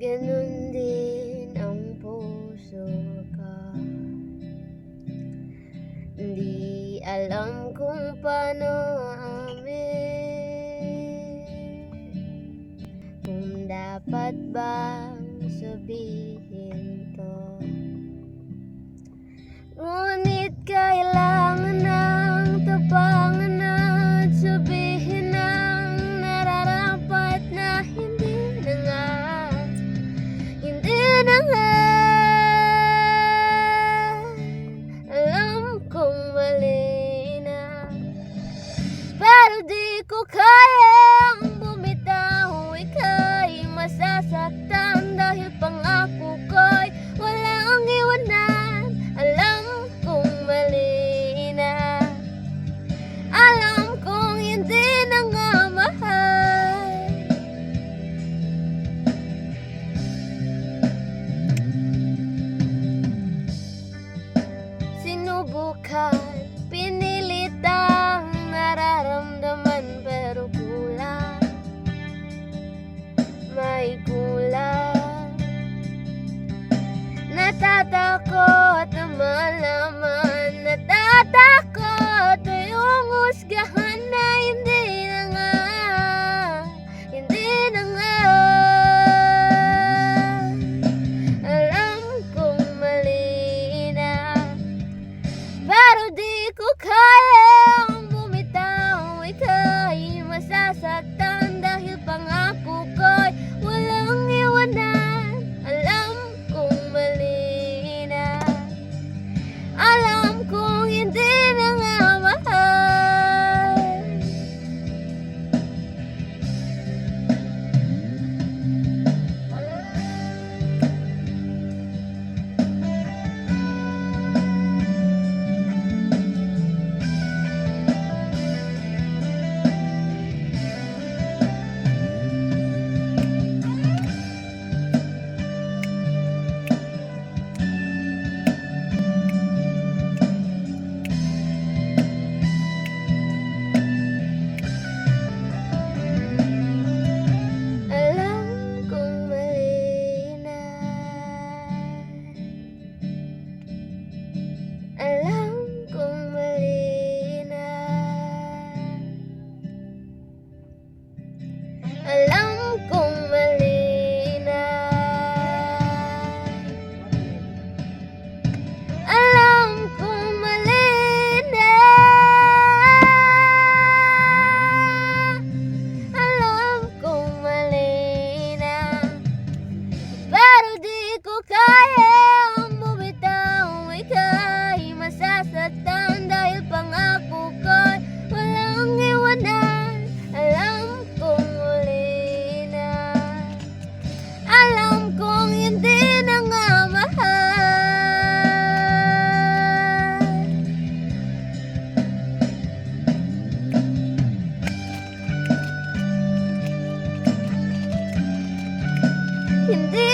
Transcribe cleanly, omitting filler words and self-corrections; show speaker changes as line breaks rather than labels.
Ganun din ang puso ko. Di alam kung paano amin, kung dapat bang sabihin to. Ngunit kailangan ng tapangan at sabihin ang nararapat na hindi na nga. Hindi na nga. Alam kong mali na, pero di ko kayang bumitaw. Ika'y masasaktan dahil pangako ko'y walang iwanan. Alam kong mali na, alam kong hindi na nga mahal. Sinubukan, pinilitang nararamdaman, pero kulang, may kulang. Natatakot na malaman, natatakot yung husgahan na hindi na nga, hindi na nga. Alam kong mali na, pero di ko kayang bumitaw. Ika'y masasaktan dahil pangako ko'y walang iwanan. Alam kong mali na, alam kong hindi na nga mahal. Alam kong mali na, alam kong mali na, alam kong mali na, alam kong mali na, alam kong mali na, pero di ko kayang bumitaw. Ika'y masasaktan dahil pangako ko'y walang iwanan. Alam kong muli na, alam kong hindi na nga mahal. Hindi